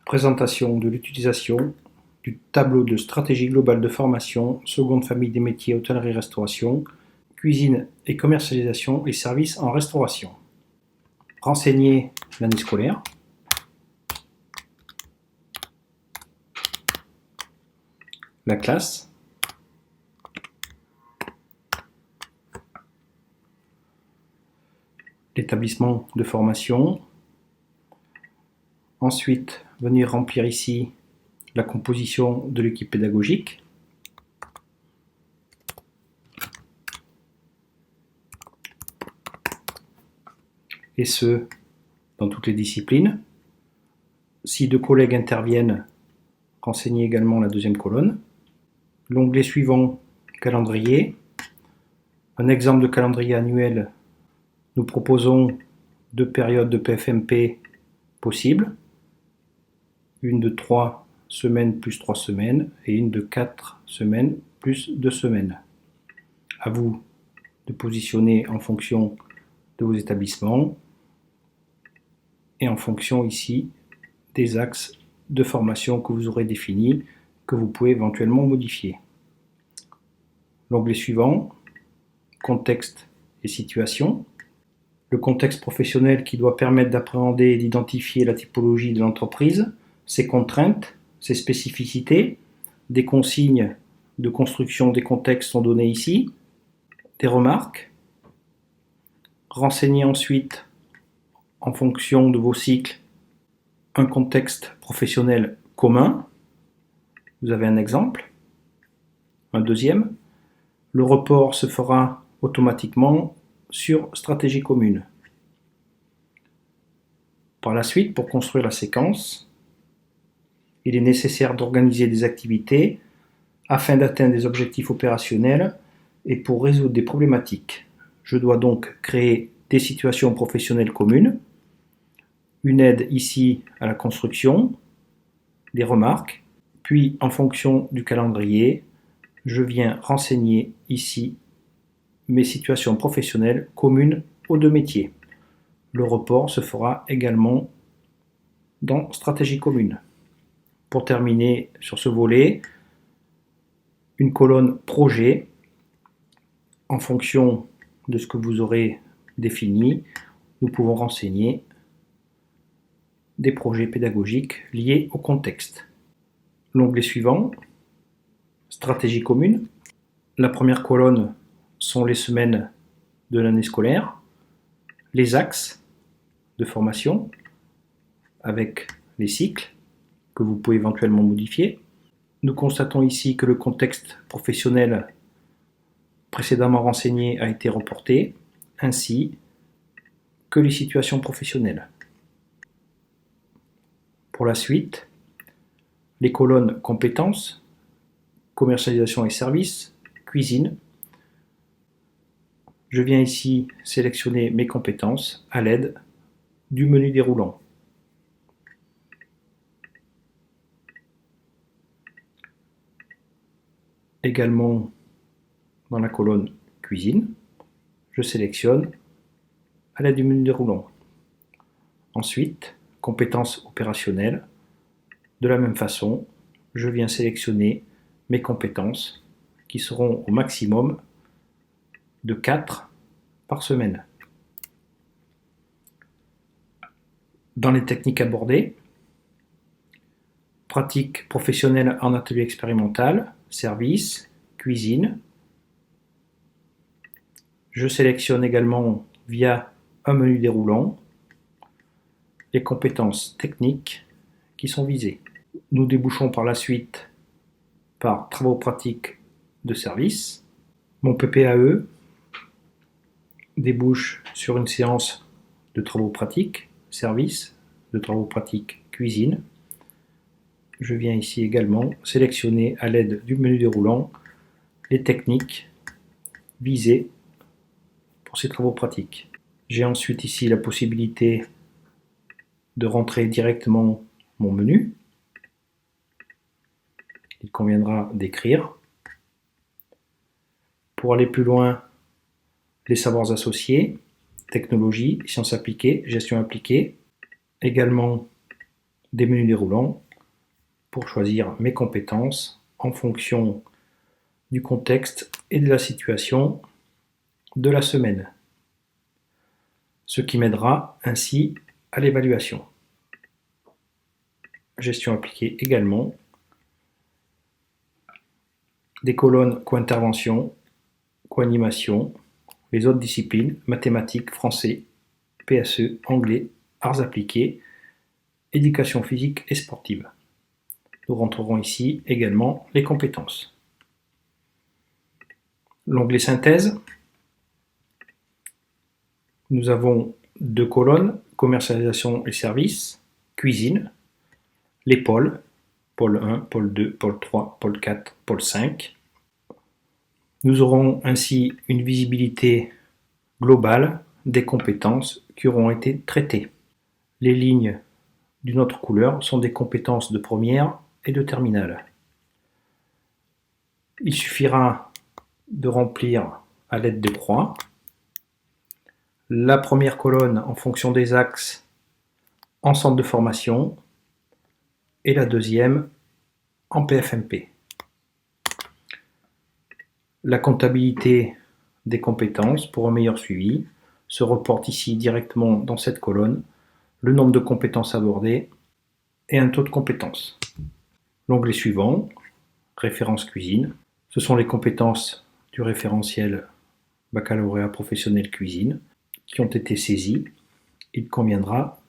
Présentation de l'utilisation du tableau de stratégie globale de formation, seconde famille des métiers hôtellerie-restauration, cuisine et commercialisation et services en restauration. Renseigner l'année scolaire. La classe. L'établissement de formation. Ensuite, venir remplir ici la composition de l'équipe pédagogique. Et ce, dans toutes les disciplines. Si deux collègues interviennent, renseignez également la deuxième colonne. L'onglet suivant, calendrier. Un exemple de calendrier annuel. Nous proposons 2 périodes de PFMP possibles. Une de 3 semaines plus 3 semaines et une de 4 semaines plus 2 semaines. À vous de positionner en fonction de vos établissements et en fonction ici des axes de formation que vous aurez définis, que vous pouvez éventuellement modifier. L'onglet suivant, contexte et situation. Le contexte professionnel qui doit permettre d'appréhender et d'identifier la typologie de l'entreprise, ses contraintes, ses spécificités. Des consignes de construction des contextes sont données ici. Des remarques. Renseignez ensuite, en fonction de vos cycles, un contexte professionnel commun. Vous avez un exemple. Un deuxième. Le report se fera automatiquement sur stratégie commune. Par la suite, pour construire la séquence, il est nécessaire d'organiser des activités afin d'atteindre des objectifs opérationnels et pour résoudre des problématiques. Je dois donc créer des situations professionnelles communes, une aide ici à la construction, des remarques, puis en fonction du calendrier, je viens renseigner ici mes situations professionnelles communes aux deux métiers. Le report se fera également dans stratégie commune. Pour terminer sur ce volet, une colonne projet en fonction de ce que vous aurez défini, nous pouvons renseigner des projets pédagogiques liés au contexte. L'onglet suivant, stratégie commune. La première colonne sont les semaines de l'année scolaire, les axes de formation avec les cycles que vous pouvez éventuellement modifier. Nous constatons ici que le contexte professionnel précédemment renseigné a été reporté, ainsi que les situations professionnelles. Pour la suite, les colonnes compétences, commercialisation et services, cuisine. Je viens ici sélectionner mes compétences à l'aide du menu déroulant. Également dans la colonne cuisine, je sélectionne à l'aide du menu déroulant. Ensuite, compétences opérationnelles. De la même façon, je viens sélectionner mes compétences qui seront au maximum de 4 par semaine. Dans les techniques abordées, pratique professionnelle en atelier expérimental, service, cuisine. Je sélectionne également via un menu déroulant les compétences techniques qui sont visées. Nous débouchons par la suite par travaux pratiques de service. Mon PPAE débouche sur une séance de travaux pratiques, service, de travaux pratiques, cuisine. Je viens ici également sélectionner à l'aide du menu déroulant les techniques visées pour ces travaux pratiques. J'ai ensuite ici la possibilité de rentrer directement mon menu. Il conviendra d'écrire. Pour aller plus loin, les savoirs associés, technologie, sciences appliquées, gestion appliquée. Également des menus déroulants pour choisir mes compétences en fonction du contexte et de la situation de la semaine, ce qui m'aidera ainsi à l'évaluation. Gestion appliquée également, des colonnes co-intervention, co-animation, les autres disciplines, mathématiques, français, PSE, anglais, arts appliqués, éducation physique et sportive. Nous rentrerons ici également les compétences. L'onglet synthèse, nous avons 2 colonnes, commercialisation et services, cuisine, les pôles, pôle 1, pôle 2, pôle 3, pôle 4, pôle 5. Nous aurons ainsi une visibilité globale des compétences qui auront été traitées. Les lignes d'une autre couleur sont des compétences de première et de terminale. Il suffira de remplir à l'aide de croix la première colonne en fonction des axes en centre de formation et la deuxième en PFMP. La comptabilité des compétences pour un meilleur suivi se reporte ici directement dans cette colonne, le nombre de compétences abordées et un taux de compétences. L'onglet suivant, référence cuisine, ce sont les compétences du référentiel baccalauréat professionnel cuisine qui ont été saisies. Il conviendra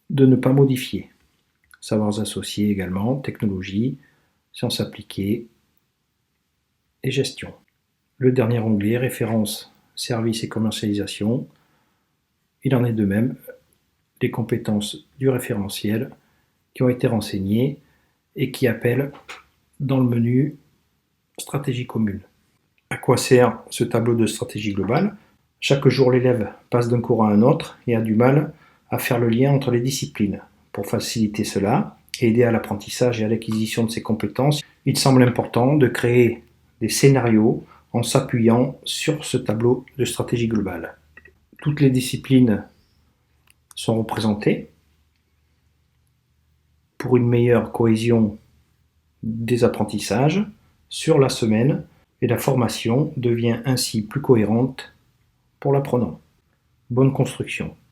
de ne pas modifier. Savoirs associés également, technologie, sciences appliquées et gestion. Le dernier onglet, référence, services et commercialisation. Il en est de même, les compétences du référentiel qui ont été renseignées et qui appellent dans le menu stratégie commune. À quoi sert ce tableau de stratégie globale? Chaque jour, l'élève passe d'un cours à un autre et a du mal à faire le lien entre les disciplines. Pour faciliter cela et aider à l'apprentissage et à l'acquisition de ces compétences, il semble important de créer des scénarios en s'appuyant sur ce tableau de stratégie globale. Toutes les disciplines sont représentées pour une meilleure cohésion des apprentissages sur la semaine et la formation devient ainsi plus cohérente pour l'apprenant. Bonne construction.